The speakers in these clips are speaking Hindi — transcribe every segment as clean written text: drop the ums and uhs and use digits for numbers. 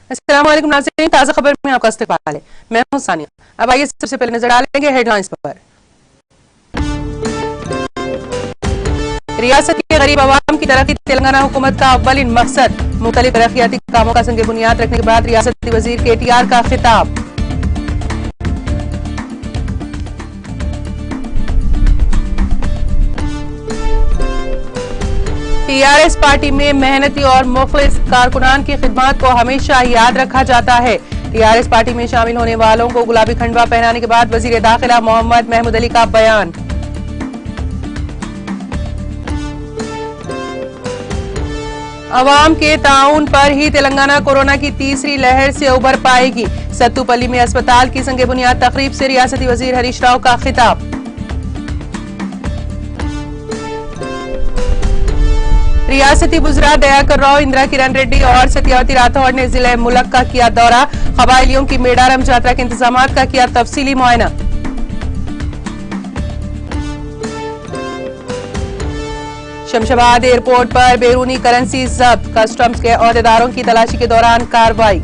अस्सलाम वालेकुम नाज़रीन, ताज़ा खबर में आपका इस्तकबाल है। मैं हूं सानिया। अब आइए सबसे पहले नजर डालेंगे हेडलाइंस पर। रियासत के गरीब आवाम की तरक्की तेलंगाना हुकूमत का अव्वलिन मकसद। मुख्तलिफ तरक्याती कामों का संग बुनियाद रखने के बाद रियासती वजीर KTR का खिताब। TRS पार्टी में मेहनती और मुखलिस कारकुनान की खिदमत को हमेशा याद रखा जाता है। TRS पार्टी में शामिल होने वालों को गुलाबी खंडवा पहनाने के बाद वजीर दाखिला मोहम्मद महमूद अली का बयान। अवाम के ताउन पर ही तेलंगाना कोरोना की तीसरी लहर से उबर पाएगी। सत्तूपल्ली में अस्पताल की संगे बुनियाद तकरीब से रियासती वजीर हरीश राव का खिताब। रियासती बुजुर्ग दयाकर राव, इंदिरा किरण रेड्डी और सत्यावती राठौड़ ने जिले मुल्क का किया दौरा। कबायलियों की मेडारम यात्रा के इंतजामात का किया तफसीली मुआयना। शमशाबाद एयरपोर्ट पर बैरूनी करेंसी जब्त, कस्टम्स के अहदेदारों की तलाशी के दौरान कार्रवाई।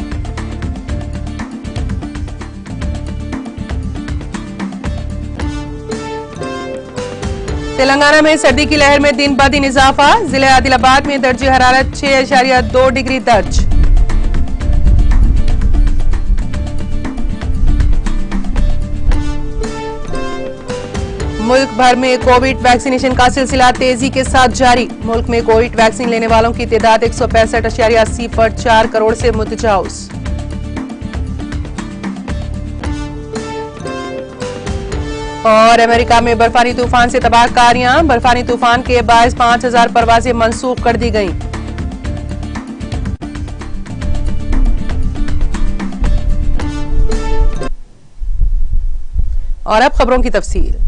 तेलंगाना में सर्दी की लहर में दिन ब दिन इजाफा। जिले आदिलाबाद में दर्जे हरारत 6.2 डिग्री दर्ज। मुल्क भर में कोविड वैक्सीनेशन का सिलसिला तेजी के साथ जारी। मुल्क में कोविड वैक्सीन लेने वालों की तादाद 165.80 करोड़ से मुतजाउज। और अमेरिका में बर्फानी तूफान से तबाहकारियां। बर्फानी तूफान के बायस 5000 परवाजें मंसूख कर दी गईं। और अब खबरों की तफसील।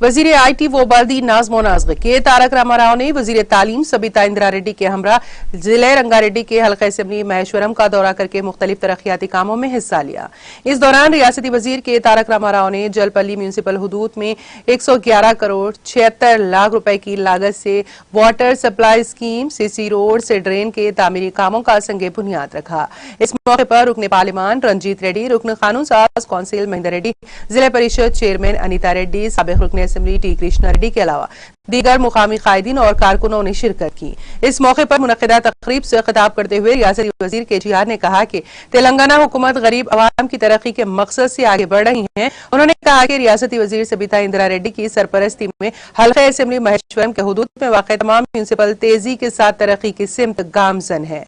वजीर IT व बल्दी नाज़्म व नाज़्म के तारक रामाराव ने वजीर तालीम सबिता इंदिरा रेड्डी के हमरा जिले रंगारेड्डी के हल्का असेंबली महेश्वरम का दौरा करके मुख्तलिफ तरक्याती कामों में हिस्सा लिया। इस दौरान रियासती वजीर के तारक रामाराव ने जलपल्ली म्यूनिसिपल हुदूद में 111 करोड़ 76 लाख रुपए की लागत से water supply scheme, CC road से ड्रेन के तामीरी कामों का संगे बुनियाद रखा। इस मौके पर रुकन पार्लिमान रंजीत रेड्डी, रुकन कानून साज कौंसिल महेंद्र रेड्डी, जिला परिषद चेयरमैन अनीता रेड्डी, साबिक रुकन असेंबली T कृष्णा रेड्डी के अलावा दीगर मुकामी कायदीन और कारकुनों ने शिरकत की। इस मौके पर मुनक्किदा तकरीब से खिताब करते हुए रियासती वजीर KTR ने कहा कि तेलंगाना हुकूमत गरीब अवाम की तरक्की के मकसद से आगे बढ़ रही है। उन्होंने कहा कि रियासती वजीर सबिता इंदिरा रेड्डी की सरपरस्ती में हल्का असेंबली महेश्वरम के हुदूद में वाक़ तमाम म्यूनिसिपल तेजी के साथ तरक्की की सिमत गामजन है।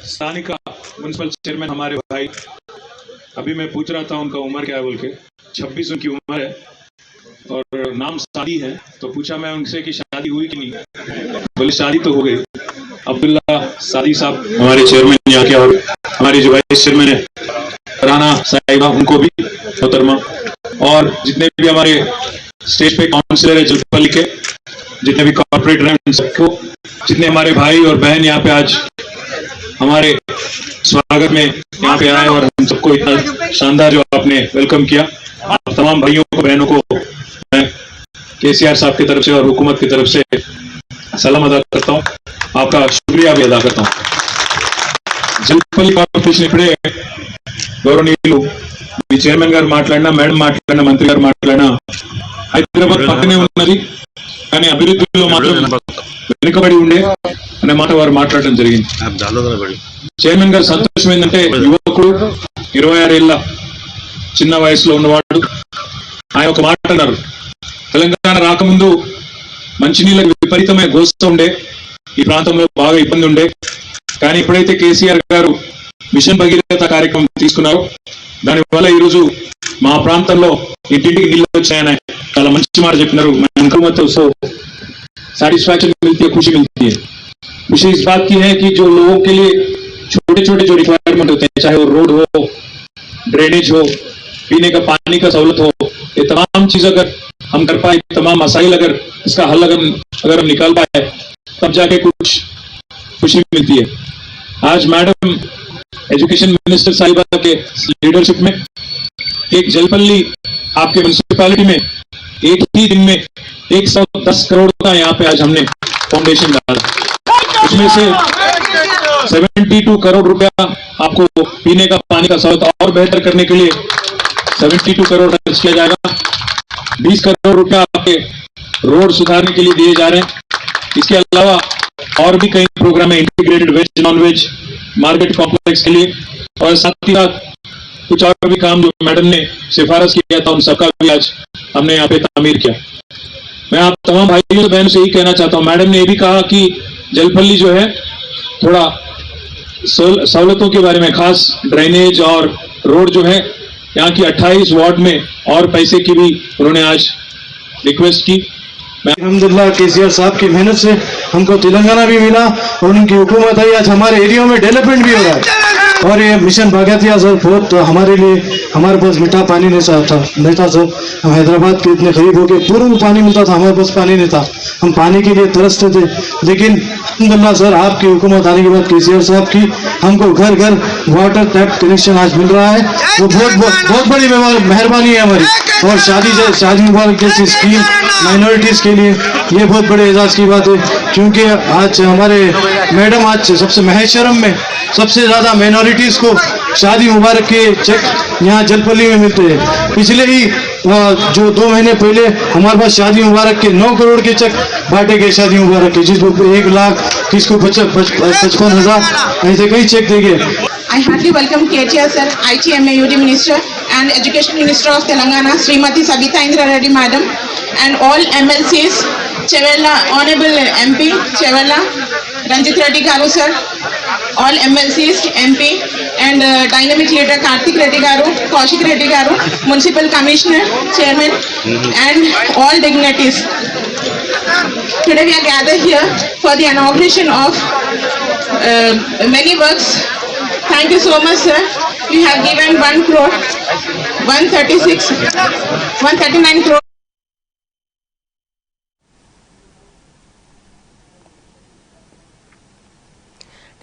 स्थानिका म्यूनिसिपल चेयरमैन हमारे भाई, अभी मैं पूछ रहा था उनका उम्र क्या है बोल के, 26 उनकी उम्र है और नाम सादी है। तो पूछा मैं उनसे कि शादी हुई कि नहीं, बोले शादी तो हो गई। अब्दुल्ला सादी साहब हमारे चेयरमैन यहाँ के, और हमारी जो वाइस चेयरमैन है राना साहिबा, उनको भी मोहतरमा, और जितने भी हमारे स्टेज पे काउंसिलर है जलपल्ली के, जितने भी कॉर्पोरेटर हैं उन सबको, जितने हमारे भाई और बहन यहाँ पे आज हमारे स्वागत में यहाँ पे आए और हम सबको इतना शानदार जो आपने वेलकम किया, आप तमाम भाइयों को बहनों को मैं KCR साहब की तरफ से और हुकूमत की तरफ से सलाम अदा करता हूँ, आपका शुक्रिया भी अदा करता हूँ। जलपल्ली कॉर्पोरेशन इपड़े गौरवनीयुలు మీ చైర్మన్ గారు మాట్లాడినా, మేడం మాట్లాడినా, మంత్రి గారు మాట్లాడినా హైదరాబాద్ పక్కనే ఉన్నది, కానీ అభివృద్ధిలో మాత్రం వెనుకబడి ఉండే అనే మాట వారు మాట్లాడడం జరిగింది. చైర్మన్ గారు సంతోషం ఏంటంటే యువకుడు 26 ఏళ్ల చిన్న వయసులో ఉన్నవాడు, ఆయన ఒక మాట అన్నారు, తెలంగాణ రాకముందు మంచినీళ్ళకి విపరీతమైన గోస్త ఉండే, ఈ ప్రాంతంలో బాగా ఇబ్బంది ఉండే, కానీ ఎప్పుడైతే KCR గారు మిషన్ భగీరథ కార్యక్రమం తీసుకున్నారో దానివల్ల ఈరోజు మా ప్రాంతంలో ఇంటింటికి నీళ్ళు వచ్చాయని చాలా మంచి మాట చెప్పినారు। సో सैटिस्फैक्शन मिलती है, खुशी मिलती है। खुशी इस बात की है कि जो लोगों के लिए छोटे छोटे जो रिक्वायरमेंट होते हैं, चाहे वो रोड हो, ड्रेनेज हो, पीने का पानी का सहूलत हो, ये तमाम चीज अगर हम कर पाए, तमाम मसाइल अगर इसका हल अगर हम निकाल पाए, तब जाके कुछ खुशी मिलती है। आज मैडम एजुकेशन मिनिस्टर साहिबा के लीडरशिप में एक जलपल्ली आपके म्यूनिसिपैलिटी में एक ही दिन में 110 करोड़ का यहाँ पे आज हमने फाउंडेशन डाला। उसमें से 72 करोड़ रुपया आपको पीने का पानी का सहूलियत और बेहतर करने के लिए 72 करोड़ खर्च किया जाएगा। 20 करोड़ रुपया आपके रोड सुधारने के लिए दिए जा रहे हैं। इसके अलावा और भी कई प्रोग्राम है, integrated veg non veg market complex के लिए, और साथ ही साथ कुछ और भी काम जो मैडम ने सिफारिश किया था उन सबका भी आज हमने यहाँ पे तामीर किया। मैं आप तमाम भाइयों बहनों से यही कहना चाहता हूँ, मैडम ने ये भी कहा कि जलपल्ली जो है थोड़ा सहूलतों के बारे में, खास ड्रेनेज और रोड जो है यहाँ की 28 वार्ड में और पैसे की भी उन्होंने आज रिक्वेस्ट की। अल्हम्दुलिल्लाह केसीआर साहब की मेहनत से हमको तेलंगाना भी मिला और उनकी हुकूमत आई, आज हमारे एरिया में डेवलपमेंट भी हो रहा है। और ये मिशन भाग्यतिया सर बहुत हमारे लिए, हमारे पास मीठा पानी नहीं था सर, हम हैदराबाद के इतने करीब होके पूर्व में पानी मिलता था, हमारे पास पानी नहीं था, हम पानी के लिए तरसते थे। लेकिन अल्हम्दुलिल्लाह सर आपकी हुकूमत आने के बाद केसीआर साहब की हमको घर घर वाटर टैप कनेक्शन आज मिल रहा है, वो बहुत बड़ी मेहरबानी है हमारी। और शादी मुबारक जैसी स्कीम माइनॉरिटीज़ के लिए ये बहुत बड़े एजाज़ की बात है, क्योंकि आज हमारे मैडम आज सबसे महशरम में सबसे ज़्यादा माइनॉरिटीज़ को शादी मुबारक के चेक यहाँ जलपल्ली में मिलते हैं। पिछले ही जो 2 महीने पहले हमारे पास शादी मुबारक के 9 करोड़ के चेक बांटे गए शादी मुबारक के, जिसको 1 लाख, किसको 55,000, ऐसे कई चेक देंगे। I heartily welcome KTR sir, IT MAUD Minister and Education Minister of Telangana, Srimati Sabita Indra Reddy Madam, and all MLCs, Chevella, Honorable MP, Chevella, Ranjit Reddy Garu sir, all MLCs, MP, and Dynamic Leader Karthik Reddy Garu, Kaushik Reddy Garu, Municipal Commissioner, Chairman, and all dignitaries. Today we are gathered here for the inauguration of many works. Thank you so much, sir. You have given 1 crore, 139 crore.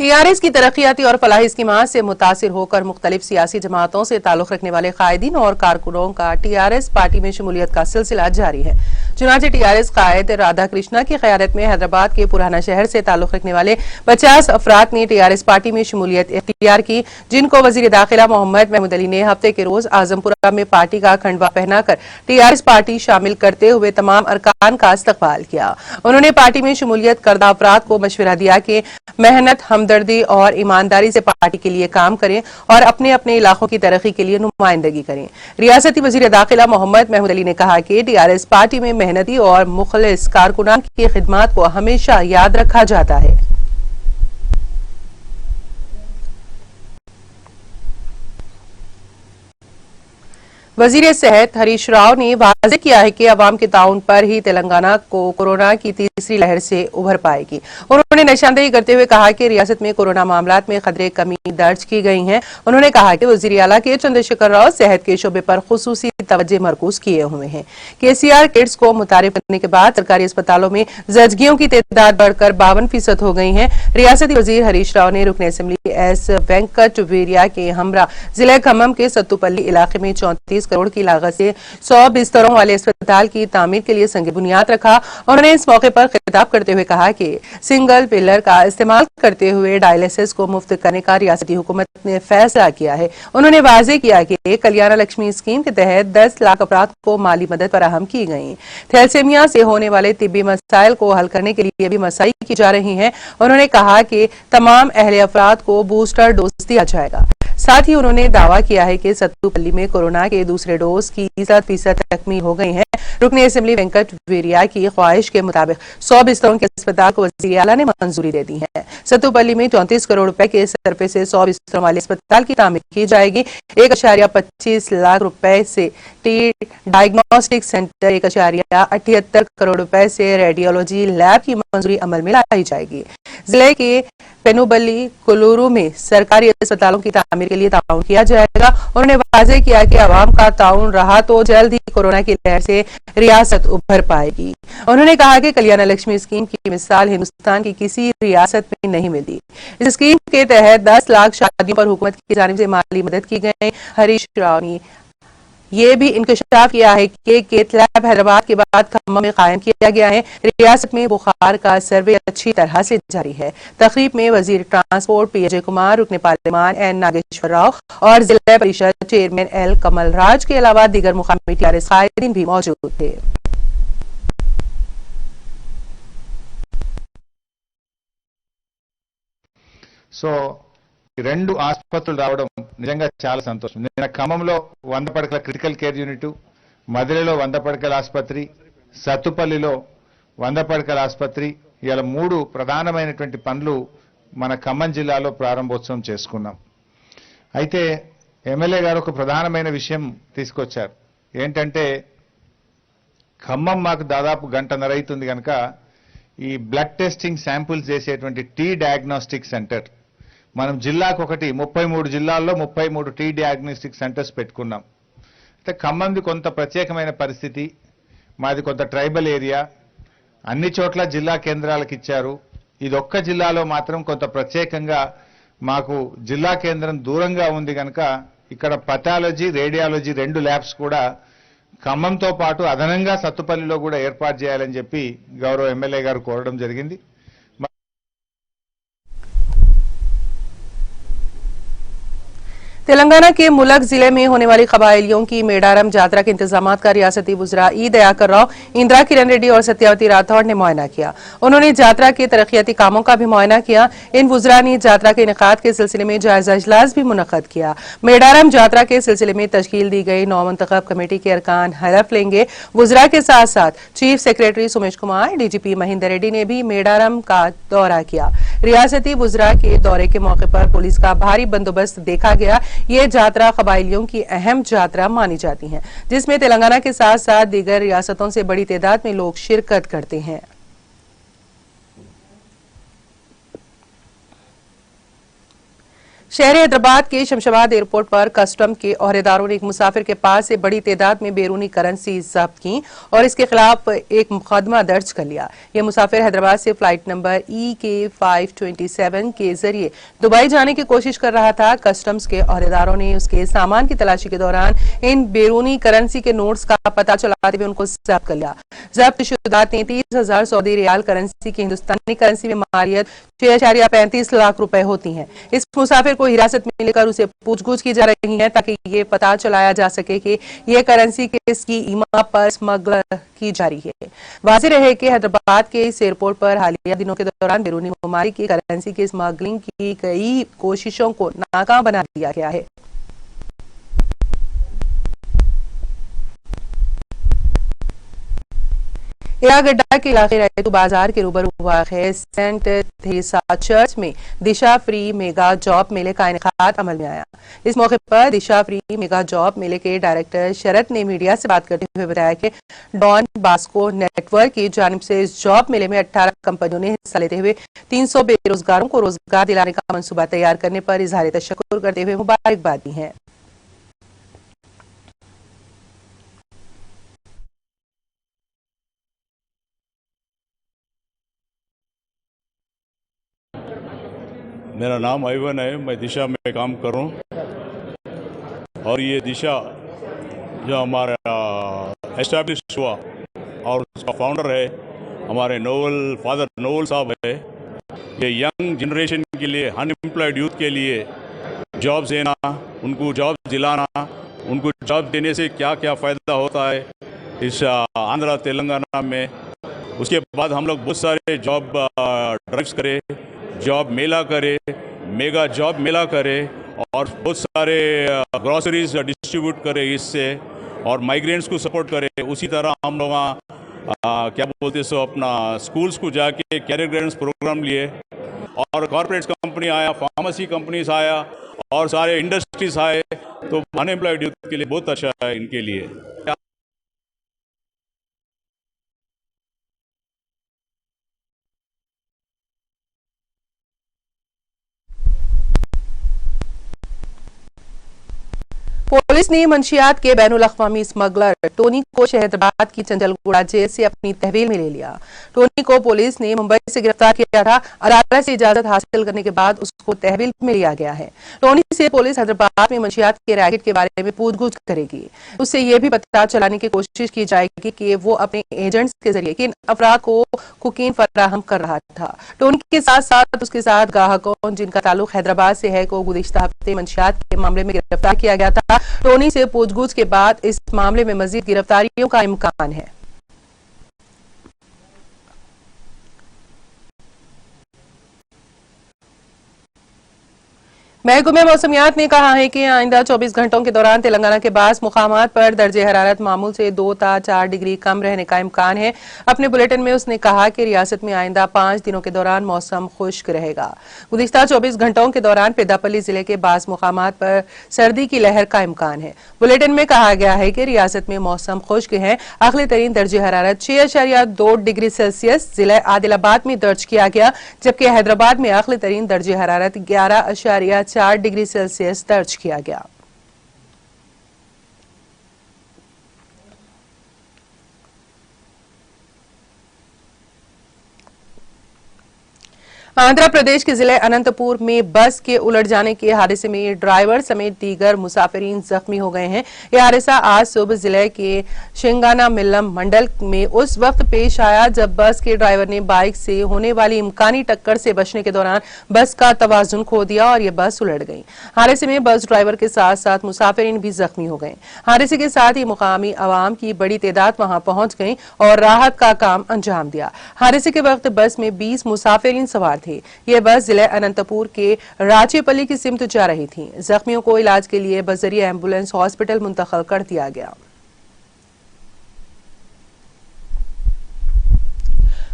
TRS की तरक्याती और फलाही स्कीमात से मुतासिर होकर मुख्तलिफ सियासी जमातों से ताल्लुक रखने वाले कायदीन और कारकुनों का टीआरएस पार्टी में शमूलियत का सिलसिला जारी है। चुनांचे टीआरएस कायद राधा कृष्णा की क़यादत में हैदराबाद के पुराना शहर से ताल्लुक रखने वाले 50 अफराद ने टीआरएस पार्टी में शमूलियत इख्तियार की, जिनको वजीर दाखिला मोहम्मद महमूद अली ने हफ्ते के रोज आजमपुरा में पार्टी का खंडवा पहनाकर टीआरएस पार्टी शामिल करते हुए तमाम अरकान का इस्तकबाल किया। उन्होंने पार्टी में शमूलियत करदा अफराद को मशवरा दिया कि मेहनत, हमदर्दी और ईमानदारी से पार्टी के लिए काम करें और अपने अपने इलाकों की तरक्की के लिए नुमाइंदगी करें। रियासती वजीर दाखिला मोहम्मद महमूद अली ने कहा कि टीआरएस पार्टी में मेहनती और मुखलिस कारकुनान की खिदमत को हमेशा याद रखा जाता है। वजीर सेहत हरीश राव ने वाज़ेह किया है कि अवाम के ताउन पर ही तेलंगाना को कोरोना की तीसरी लहर से उभर पाएगी। उन्होंने निशानदेही करते हुए कहा कि रियासत में कोरोना मामलात में खतरे कमी दर्ज की गई है। उन्होंने कहा कि वजीर आला के चंद्रशेखर राव सेहत के शोबे पर खुसूसी तवज्जो मरकूज किए हुए हैं। केसीआर किट्स को मुतारिफ करने के बाद सरकारी अस्पतालों में जचगियों की तादाद बढ़कर 52% हो गई है। रियासती वजीर हरीश राव ने रुकन असेंबली एस वेंकट वीरिया के हमरा जिले खम्मम के सत्तूपल्ली इलाके में 34 करोड़ की लागत से 100 बिस्तरों वाले अस्पताल की तामीर के लिए संग बुनियाद रखा। उन्होंने इस मौके पर खिताब करते हुए कहा कि सिंगल पिलर का इस्तेमाल करते हुए डायलिसिस को मुफ्त करने का रियासती हुकूमत ने फैसला किया है। उन्होंने वाज़ेह किया कि कल्याण लक्ष्मी स्कीम के तहत 10 लाख अफराद को माली मदद फराहम की गई। थैलेसीमिया से होने वाले तिब्बी मसाइल को हल करने के लिए भी मसाई की जा रही है। उन्होंने कहा कि तमाम अहले अफराद को बूस्टर डोज दिया जाएगा। साथ ही उन्होंने दावा किया है कि सत्तूपल्ली में कोरोना के दूसरे डोज की 30% तकमील हो गई है। रुकन असेंबली वेंकट वीरिया की ख्वाहिश के मुताबिक 100 बिस्तरों के अस्पताल को वज़ीर आला ने मंजूरी दे दी है। सत्तूपल्ली में 34 करोड़ रुपए के सरफे से 100 बिस्तरों वाले अस्पताल की तामीर की जाएगी। 1.25 लाख रुपए से डायग्नोस्टिक सेंटर, 1.78 करोड़ रुपए से रेडियोलॉजी लैब की मंजूरी अमल में लाई जाएगी। जिले के पेनुबल्ली कुलूरू में सरकारी अस्पतालों की तामीर के लिए ताउन किया जाएगा। उन्होंने वाज़ेह किया कि आवाम का ताउन रहा तो जल्द ही कोरोना की लहर से रियासत उभर पाएगी। उन्होंने कहा कि कल्याण लक्ष्मी स्कीम की मिसाल हिंदुस्तान की किसी रियासत में नहीं मिलती। इस स्कीम के तहत 10 लाख शादियों पर हुकूमत की जानिब से माली मदद की गई। हरीश राव ने ये भी इंकशाफ किया है कि केथ लैब हैदराबाद के बाद खम्मम में कायम किया गया है। रियासत में बुखार का सर्वे अच्छी तरह से जारी है। तकरीब में वजीर ट्रांसपोर्ट पी.अजय कुमार, रुकने पार्लियामान एन नागेश्वर राव और जिला परिषद चेयरमैन एल कमल राज के अलावा दीगर मुकामी टीआरएस कायदीन भी मौजूद थे। సో ఈ రెండు ఆసుపత్రులు రావడం నిజంగా చాలా సంతోషం. నిన్న ఖమ్మంలో 100 పడకల క్రిటికల్ కేర్ యూనిట్, మదిలిలో 100 పడకల ఆసుపత్రి, సత్తుపల్లిలో 100 పడకల ఆసుపత్రి, ఇలా 3 ప్రధానమైనటువంటి పనులు మన ఖమ్మం జిల్లాలో ప్రారంభోత్సవం చేసుకున్నాం. అయితే ఎమ్మెల్యే గారు ఒక ప్రధానమైన విషయం తీసుకొచ్చారు. ఏంటంటే ఖమ్మం మాకు దాదాపు గంటన్నర అవుతుంది కనుక ఈ బ్లడ్ టెస్టింగ్ శాంపుల్స్ చేసేటువంటి టీ డయాగ్నోస్టిక్ సెంటర్ మనం జిల్లాకు ఒకటి 33 జిల్లాల్లో 33 టీ డయాగ్నోస్టిక్ సెంటర్స్ పెట్టుకున్నాం. అయితే ఖమ్మంది కొంత ప్రత్యేకమైన పరిస్థితి, మాది కొంత ట్రైబల్ ఏరియా, అన్ని చోట్ల జిల్లా కేంద్రాలకు ఇచ్చారు. ఇదొక్క జిల్లాలో మాత్రం కొంత ప్రత్యేకంగా మాకు జిల్లా కేంద్రం దూరంగా ఉంది కనుక ఇక్కడ పథాలజీ, రేడియాలజీ 2 ల్యాబ్స్ కూడా ఖమ్మంతో పాటు అదనంగా సత్తుపల్లిలో కూడా ఏర్పాటు చేయాలని చెప్పి గౌరవ ఎమ్మెల్యే గారు కోరడం జరిగింది. तेलंगाना के मुलक जिले में होने वाली कबायलियों की मेडारम यात्रा के इंतजाम का रियासती वुज़रा ई दयाकर राव, इंदिरा किरण रेड्डी और सत्यावती राठौड़ ने मुआयना किया। उन्होंने यात्रा के तरक्याती कामों का भी मुआयना किया। इन वुज़रा ने यात्रा के इनेकाद के सिलसिले में जायजा इजलास भी मुनक्कद किया। मेडारम यात्रा के सिलसिले में तश्कील दी गई नौ मुंतखब कमेटी के अरकान हलफ लेंगे। वुज़रा के साथ साथ chief secretary Sumesh Kumar, DGP Mahendra Reddy ने भी मेडारम का दौरा किया। रियासती वुज़रा के दौरे के मौके पर पुलिस का भारी बंदोबस्त देखा गया। ये यात्रा कबायलियों की अहम यात्रा मानी जाती है, जिसमें तेलंगाना के साथ साथ दीगर रियासतों से बड़ी तादाद में लोग शिरकत करते हैं। शहर हैदराबाद के शमशाबाद एयरपोर्ट पर कस्टम के ओहदेदारों ने एक मुसाफिर के पास से बड़ी तादाद में बैरूनी करेंसी जब्त की और इसके खिलाफ एक मुकदमा दर्ज कर लिया। यह मुसाफिर हैदराबाद से फ्लाइट नंबर EK527 के जरिए दुबई जाने की कोशिश कर रहा था। कस्टम्स के ओहदेदारों ने उसके सामान की तलाशी के दौरान इन बैरूनी करेंसी के नोट्स का पता चलाते हुए उनको जब्त कर लिया। जब्त शुदा 33,000 सऊदी रियाल करेंसी की हिंदुस्तानी करेंसी में मालियत 6.35 लाख रुपए होती है। इस मुसाफिर को हिरासत में लेकर उसे पूछगछ की जा रही है ताकि ये पता चलाया जा सके कि ये करेंसी किसकी ईमा पर स्मगल की जा रही है। वाज़ेह रहे कि हैदराबाद के इस एयरपोर्ट पर हालिया दिनों के दौरान बैरूनी ममालिक की करेंसी की स्मगलिंग की कई कोशिशों को नाकाम बना दिया गया है। एरागड्डा के इलाके रैतू बाजार के रूबरू वाक़े सेंट थेरेसा चर्च में दिशा फ्री मेगा जॉब मेले का इनेकाद अमल में आया। इस मौके पर दिशा फ्री मेगा जॉब मेले के डायरेक्टर शरद ने मीडिया से बात करते हुए बताया कि डॉन बास्को नेटवर्क की जानिब से इस जॉब मेले में 18 कंपनियों ने हिस्सा लेते हुए 300 बेरोजगारों को रोजगार दिलाने का मंसूबा तैयार करने पर इजहार तशक्कुर करते हुए मुबारकबाद दी है। मेरा नाम आइवन है, मैं दिशा में काम कर रहा हूँ और ये दिशा जो हमारा एस्टैब्लिश हुआ और उसका फाउंडर है हमारे फादर नोवल साहब है। ये यंग जनरेशन के लिए, अनएम्प्लॉयड यूथ के लिए जॉब देना, उनको जॉब दिलाना, उनको जॉब देने से क्या क्या फ़ायदा होता है इस आंध्रा तेलंगाना में। उसके बाद हम लोग बहुत सारे जॉब ड्राइव्स करें, जॉब मेला करे, मेगा जॉब मेला करे और बहुत सारे ग्रॉसरीज डिस्ट्रीब्यूट करे इससे और माइग्रेंट्स को सपोर्ट करे। उसी तरह हम लोग क्या बोलते सो अपना स्कूल्स को जाके कैरियर गाइडेंस प्रोग्राम लिए और कॉर्पोरेट कंपनी आया, फार्मेसी कंपनीज आया और सारे इंडस्ट्रीज आए, तो अनएम्प्लॉयड यूथ के लिए बहुत अच्छा है इनके लिए। पुलिस पुलिस ने मंशियात के बैनुल अक़वामी स्मगलर टोनी को हैदराबाद की चंचलगुड़ा जेल से अपनी तहवील में ले लिया। टोनी को पुलिस ने मुंबई से गिरफ्तार किया था। अदालत से इजाजत हासिल करने के बाद उसको तहवील में लिया गया है। टोनी से पुलिस हैदराबाद में मंशियात के रैकेट के बारे में पूछगछ करेगी। उससे यह भी पता चलाने की कोशिश की जाएगी कि वो अपने एजेंट्स के जरिए किन अफराद को कोकीन फराहम कर रहा था। टोनी के साथ साथ उसके साथ ग्राहकों जिनका ताल्लुक हैदराबाद से है को गुज़िश्ता हफ्ते मंशियात के मामले में गिरफ्तार किया गया था। टोनी से पूछगछ के बाद इस मामले में मजीद गिरफ्तारियों का इम्कान है। महकमे मौसमियात ने कहा है कि आइंदा 24 घंटों के दौरान तेलंगाना के बास मुकामात पर दर्जे हरारत मामूल से 2 ता 4 डिग्री कम रहने का इम्कान है। अपने बुलेटिन में उसने कहा कि रियासत में आइंदा 5 दिनों के दौरान मौसम खुश्क रहेगा। गुज़िश्ता 24 घंटों के दौरान पेदापल्ली जिले के बास मुकामात पर सर्दी की लहर का इम्कान है। बुलेटिन में कहा गया है कि रियासत में मौसम खुश्क है। आखिरी तरीन दर्जे हरारत 6.2 डिग्री सेल्सियस जिला आदिलाबाद में दर्ज किया गया, जबकि हैदराबाद में आखिरी तरीन दर्जे हरारत 11.4 डिग्री सेल्सियस दर्ज किया गया। आंध्र प्रदेश के जिले अनंतपुर में बस के उलट जाने के हादसे में ड्राइवर समेत दीगर मुसाफिरीन जख्मी हो गए हैं। यह हादसा आज सुबह जिले के शिंगाना मिल्लम मंडल में उस वक्त पेश आया जब बस के ड्राइवर ने बाइक से होने वाली इम्कानी टक्कर से बचने के दौरान बस का तवाजुन खो दिया और यह बस उलट गई। हादसे में बस ड्राइवर के साथ साथ मुसाफिरीन भी जख्मी हो गए। हादसे के साथ ही मुकामी अवाम की बड़ी तादाद वहां पहुंच गई और राहत का काम अंजाम दिया। हादसे के वक्त बस में 20 मुसाफिरीन सवार थे। यह बस जिले अनंतपुर के राचेपल्ली की सिमत जा रही थी। जख्मियों को इलाज के लिए बजरिए एम्बुलेंस हॉस्पिटल मुंतकिल कर दिया गया।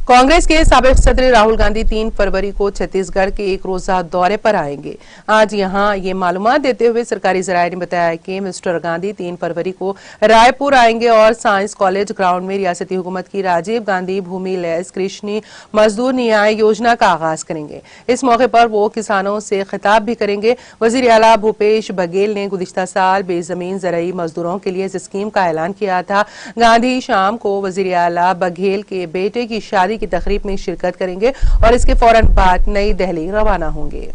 कांग्रेस के साबिक सदर राहुल गांधी 3 फरवरी को छत्तीसगढ़ के एक रोजा दौरे पर आएंगे। आज यहां ये मालूमात देते हुए सरकारी जराये ने बताया कि मिस्टर गांधी 3 फरवरी को रायपुर आएंगे और साइंस कॉलेज ग्राउंड में रियासती हुकूमत की राजीव गांधी भूमि लैस कृषि मजदूर न्याय योजना का आगाज करेंगे। इस मौके पर वो किसानों से खिताब भी करेंगे। वजीर आला भूपेश बघेल ने गुज़िश्ता साल बेजमीन ज़राई मजदूरों के लिए इस स्कीम का ऐलान किया था। गांधी शाम को वजीर आला बघेल के बेटे की शादी की तकरीब में शिरकत करेंगे और इसके फौरन बाद नई दिल्ली रवाना होंगे।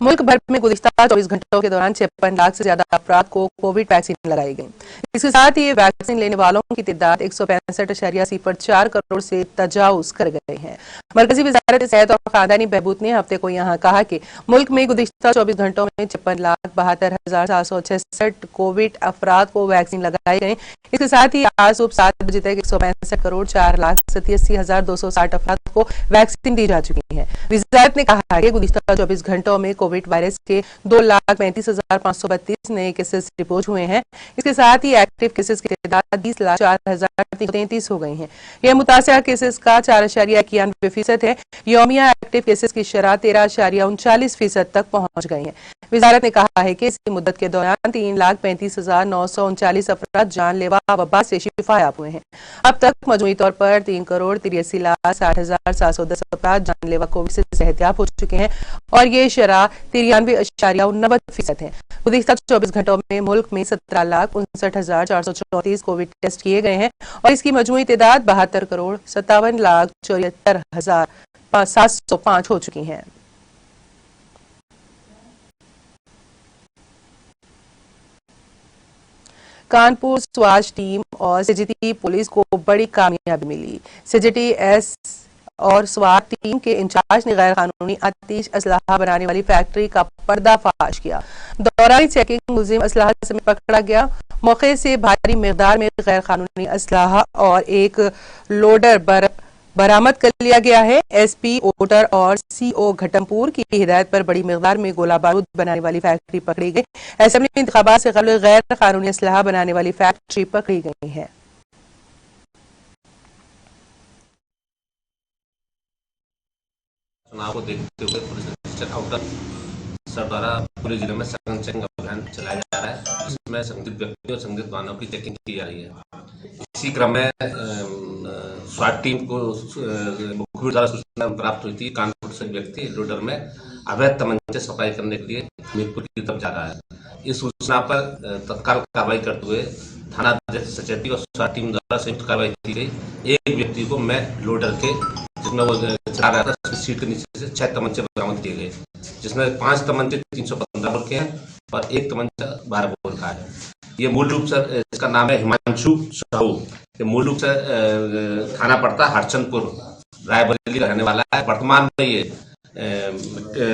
मुल्क भर में गुज़िश्ता 24 घंटों के दौरान 56 लाख से ज्यादा अफराद को कोविड वैक्सीन लगाई गई। इसके साथ ही वैक्सीन लेने वालों की तादाद 165.04 करोड़ से तजावुज कर गए हैं। मरकजी वजारत सेहत और खानदानी बहबूद ने हफ्ते को यहां कहा कि मुल्क में गुज़िश्ता 24 घंटों में 56,72,766 कोविड अफराद को वैक्सीन लगाई गई। इसके साथ ही आज सुबह 7 बजे तक 165,04,87,260 अफराद को वैक्सीन दी जा चुकी है। वजारत ने कहा कि गुज़िश्ता 24 घंटों में कोविड वायरस के 2,35,532 नए केसेस रिपोर्ट हुए हैं। इसके साथ ही एक्टिव केसेस की तादाद 20,04,333 हो गई है। यह मुतासिर केसेस का 4.91% है। यौमिया एक्टिव केसेस की शरह 13.39% तक पहुंच गई है। वजारत ने कहा है कि इसी मुद्दत के दौरान 3,35,939 अफराद जानलेवा वबा से शिफायाब हुए हैं। अब तक मजमूई तौर पर 3,83,60,710 अफराद जानलेवा कोविड से सेहतयाब हो चुके हैं और ये शरह 93.89% है। गुज़िश्ता 24 घंटों में मुल्क में 17,59,434 कोविड टेस्ट किए गए हैं और इसकी मजमूई तादाद 72,57,74,705 हो चुकी है। कानपुर स्वाच टीम और सीजीटी पुलिस को बड़ी कामयाबी मिली। सीजीटी एस और स्वाट टीम के इंचार्ज ने गैर कानूनी आतिश असलाहा बनाने वाली फैक्ट्री का पर्दाफाश किया। दौरान चेकिंग मुलजिम असलाहा समेत पकड़ा गया। मौके से भारी मिकदार में गैर कानूनी असलाहा और एक लोडर बरामद कर लिया गया है। एसपी ओटर और सीओ घटमपुर की हिदायत पर बड़ी मिकदार में गोला बारूद बनाने वाली फैक्ट्री पकड़ी गई। असेंबली इंतखाबात से कबल गैर कानूनी असलाहा बनाने वाली फैक्ट्री पकड़ी गई है। चुनाव को देखते हुए पुलिस अधीक्षक आउटर सर द्वारा पूरे जिले में सघन चेकिंग अभियान चलाया जा रहा है, जिसमें संदिग्ध व्यक्तियों और संदिग्ध वाहनों की चेकिंग की जा रही है। इसी क्रम में स्वाट टीम को मुखबिर द्वारा सूचना प्राप्त हुई थी कानपुर संशयित व्यक्ति लोडर में अवैध तमंचे सप्लाई करने के लिए हमीरपुर की तरफ जा रहा है। इस सूचना पर तत्काल कार्रवाई करते हुए थाना अध्यक्ष सचेती और स्वास्थ्य टीम द्वारा संयुक्त कार्रवाई की गई। एक व्यक्ति को मैं लोडर के जिसमें वो चला रहा था उसकी सीट के नीचे से 6 तमंचे बरामद किए गए, जिसमें 5 तमंचे 315 बोल के हैं और 1 तमंचा 12 बोल का है। ये मूल रूप से इसका नाम है हिमांशु साहू। ये मूल रूप से थाना पड़ता है हरचंदपुर, रायबरेली रहने वाला है। वर्तमान में ये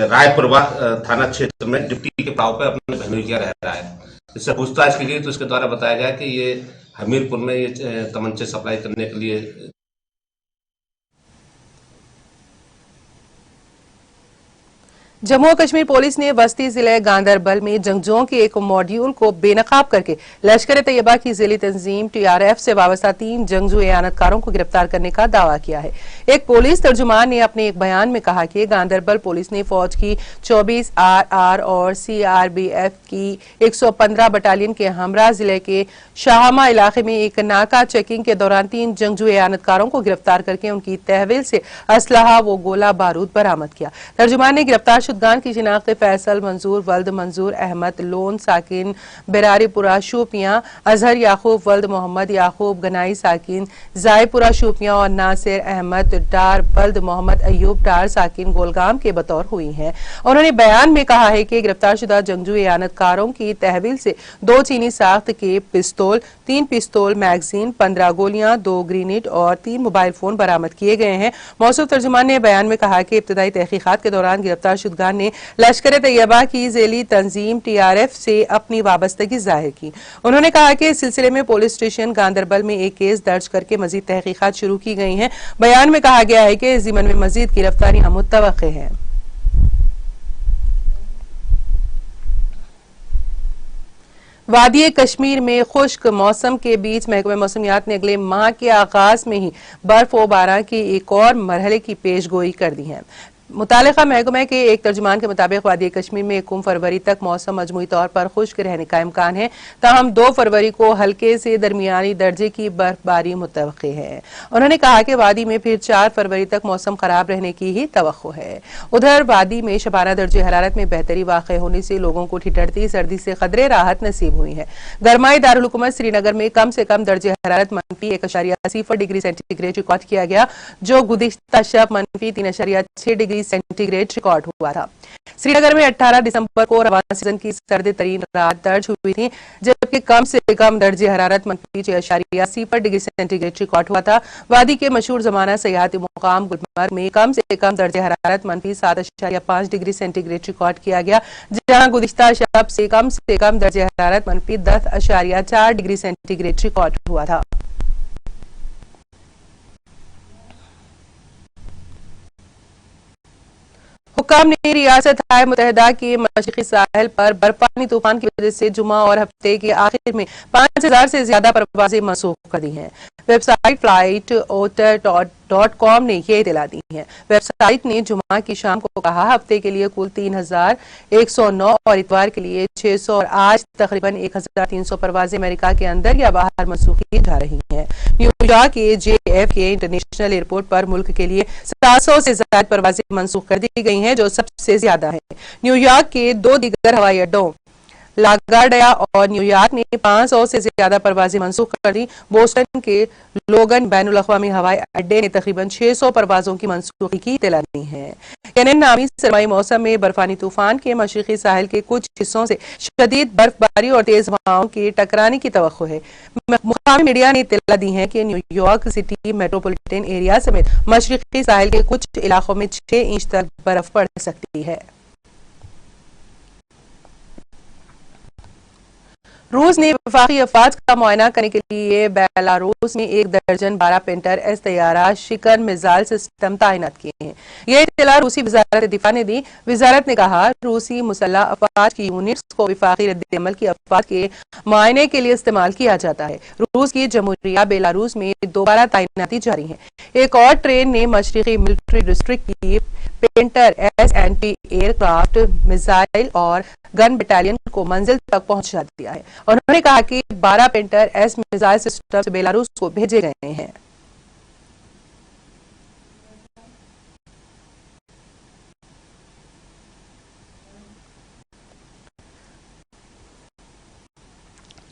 रायपुरवा थाना क्षेत्र में डिप्टी के पाव पे अपने बहनोइया रह रहा है। इससे पूछताछ की गई तो इसके द्वारा बताया गया कि ये हमीरपुर में ये तमंचे सप्लाई करने के लिए जम्मू और कश्मीर पुलिस ने बस्ती जिले गांदरबल में जंगजुओं के एक मॉड्यूल को बेनकाब करके लश्कर तैयबा की जिली तंजीम TRF से वाबस्ता 3 जंगजू एयानतकारों को गिरफ्तार करने का दावा किया है। एक पुलिस तर्जुमान ने अपने एक बयान में कहा कि गांदरबल पुलिस ने फौज की 24 RR और CRBF की 115 बटालियन के हमरा जिले के शाहमा इलाके में एक नाका चेकिंग के दौरान 3 जंगजू एयानतकारों को गिरफ्तार करके उनकी तहवील से असलहा व गोला बारूद बरामद किया। तर्जुमान ने गिरफ्तार शुदगान की शिनाख्त फैसल मंजूर वल्द मंजूर अहमद लोन साकिन बेरारीपुरा शोपियां, अजहर याकूब वल्द मोहम्मद याकूब गनाई साकिन जायपुरा शोपियां और नासिर अहमद डार वल्द मोहम्मद अयूब डार साकिन गोलगाम के बतौर हुई हैं। उन्होंने बयान में कहा है कि गिरफ्तार शुदा जंगजू एयानतकारों की तहवील से 2 चीनी साख्त के पिस्तौल, 3 पिस्तौल मैगजीन, 15 गोलियां, 2 ग्रेनेड और 3 मोबाइल फोन बरामद किए गए हैं। मौसूफ तर्जुमान ने बयान में कहा कि इब्तदाई तहकीकात के दौरान गिरफ्तार शुदगान ने लश्कर तैयबा की ज़ेली तंजीम TRF से अपनी वाबस्तगी जाहिर की। उन्होंने कहा कि इस सिलसिले में पुलिस स्टेशन गांदरबल में एक केस दर्ज करके मजीद तहकीकात शुरू की गई हैं। बयान में कहा गया है कि इस ज़िमन में मजीद गिरफ्तारियां मुतवक्के हैं। वादी कश्मीर में खुश्क मौसम के बीच महकमा मौसमियात ने अगले माह के आगाज में ही बर्फ व बारिश की एक और मरहले की पेशगोई कर दी है। मुतालिका महकमे के एक तर्जुमान के मुताबिक वादी कश्मीर में 1 फरवरी तक मौसम मजमूई तौर पर खुश्क रहने का इम्कान है, ताहम 2 फरवरी को हल्के से दरमियानी दर्जे की बर्फबारी मुतवक्की है। उन्होंने कहा कि वादी में फिर 4 फरवरी तक मौसम खराब रहने की ही तवक्को है। उधर वादी में शबाना दर्जे हरारत में बेहतरी वाक़ होने से लोगों को ठिठुरती सर्दी से कदरे राहत नसीब हुई है। गरमाई दारुल हुकूमत श्रीनगर में कम से कम दर्जे हरारत -1.0 डिग्री सेंटीग्रेड रिकॉर्ड किया गया, जो गुज़िश्ता शब -3.6 डिग्री सेंटीग्रेड रिकॉर्ड हुआ था। श्रीनगर में 18 दिसंबर को रवाना सीजन की सर्द तरीन रात दर्ज हुई थी, जबकि कम से कम दर्जे हरारत -6.0 डिग्री सेंटीग्रेड रिकॉर्ड हुआ था। वादी के मशहूर जमाना सयाहती मुकाम गुलमर्ग में कम से कम दर्जे हरारत -7.5 डिग्री सेंटीग्रेड रिकॉर्ड किया गया, जहां गुज़िश्ता शब से कम दर्जे हरारत -10.4 डिग्री सेंटीग्रेड रिकॉर्ड हुआ था। हुक्काम ने रियासत मुत्तहिदा के मशरिकी साहिल पर बर्फानी तूफान की वजह से जुमा और हफ्ते के आखिर में 5000 से ज्यादा परवाजें मनसूख कर दी हैं। वेबसाइट flightouter.com ने यह इत्तला दी है। वेबसाइट ने जुमा की शाम को कहा हफ्ते के लिए कुल 3109 और इतवार के लिए 600 और आज तकरीबन 1300 परवाजें अमेरिका के अंदर या बाहर मनसूख की जा रही हैं। न्यूयॉर्क के JFK इंटरनेशनल एयरपोर्ट पर मुल्क के लिए 700 से ज्यादा परवाजें मनसूख कर दी गई हैं, जो सबसे ज्यादा है। न्यूयॉर्क के 2 दीगर हवाई अड्डों लागार्डिया और न्यूयॉर्क ने 500 से ज्यादा परवाजें मनसूख कर दी। बोस्टन के लोगन बैनुल अक़वामी हवाई अड्डे ने तकरीबन 600 परवाजों की मनसूखी की इत्तला दी है। केनन नामी सरमाई मौसम में बर्फानी तूफान के मशरिकी साहिल के कुछ हिस्सों से शदीद बर्फबारी और तेज हवाओं के टकराने की तवक्को है। मुकामी मीडिया ने इत्तला दी है कि न्यूयॉर्क सिटी मेट्रोपॉलिटन एरिया समेत मशरिकी साहिल के कुछ इलाकों में 6 इंच तक बर्फ पड़ सकती है। रूस ने वफाकी अफवाज का मुआयना करने के लिए बेलारूस में 1 दर्जन 12 पेंटर एस तैयारा शिकन मिसाइल सिस्टम तैनात किए हैं। यह इत्तला रूसी वजारत दिफा ने दी। वजारत ने कहा रूसी मुसल्लह अफवाज की यूनिट्स को वफाकी रद्द-ए-अमल की अफवाज के मुआयने के लिए इस्तेमाल किया जाता है। रूस की जमहूरिया बेलारूस में दोबारा तैनाती जारी है। एक और ट्रेन ने मशरिकी मिलिट्री डिस्ट्रिक्ट की painter S anti aircraft missile और गन बटालियन को मंजिल तक पहुंचा दिया है। उन्होंने कहा कि 12 painter S missile system Belarus को भेजे गए हैं।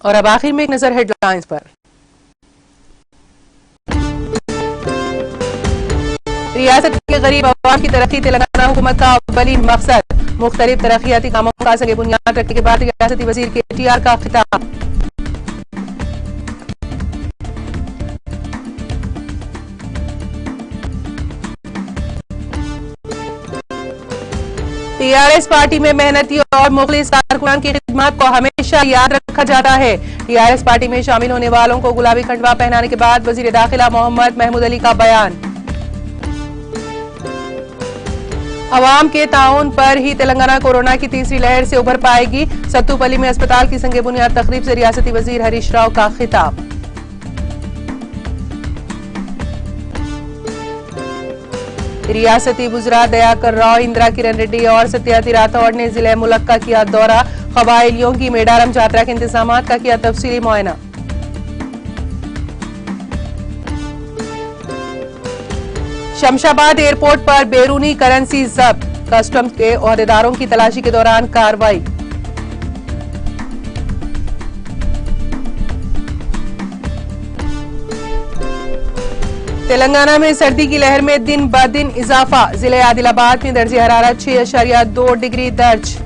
और अब आखिर में एक नजर हेडलाइंस पर। रियासत के गरीब अवाम की तरक्की तेलंगाना हुकूमत का अव्वलीन मकसद। मुख्तलिफ तरक्याती कामों का संग बुनियाद रखने के बाद रियासती वजीर KTR का खिताब। TRS पार्टी में मेहनती और मुखलिस कारकुनान की खिदमत को हमेशा याद रखा जाता है। TRS पार्टी में शामिल होने वालों को गुलाबी खंडवा पहनाने के बाद वजीर दाखिला मोहम्मद महमूद अली का बयान। अवाम के ताउन पर ही तेलंगाना कोरोना की तीसरी लहर से उभर पाएगी। सत्तूपल्ली में अस्पताल की संगे बुनियाद तकरीब से रियासती वजीर हरीश राव का खिताब। रियासती वुज़रा दयाकर राव, इंदिरा किरण रेड्डी और सत्यार्थी राठौड़ ने जिले मुल्क का किया दौरा। कबायलियों की मेडारम यात्रा के इंतजामात का किया तफसीली मुआयना। शमशाबाद एयरपोर्ट पर बैरूनी करेंसी जब्त। कस्टम के ओहदेदारों की तलाशी के दौरान कार्रवाई। तेलंगाना में सर्दी की लहर में दिन ब दिन इजाफा। जिले आदिलाबाद में दर्जे हरारत 6.2 डिग्री दर्ज।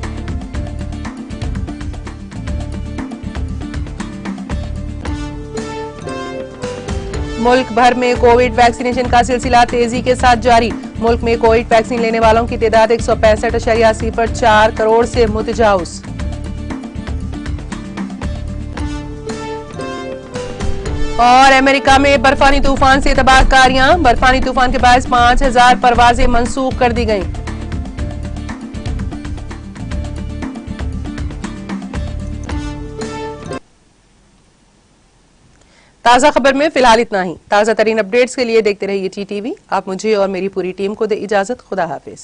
मुल्क भर में कोविड वैक्सीनेशन का सिलसिला तेजी के साथ जारी। मुल्क में कोविड वैक्सीन लेने वालों की तादाद 165.04 करोड़ से मुतजाउज। और अमेरिका में बर्फानी तूफान से तबाहकारियां। बर्फानी तूफान के बायस 5000 परवाजें मंसूख कर दी गईं। ताजा खबर में फिलहाल इतना ही। ताजा तरीन अपडेट्स के लिए देखते रहिए TTV। आप मुझे और मेरी पूरी टीम को दे इजाजत। खुदा हाफिज।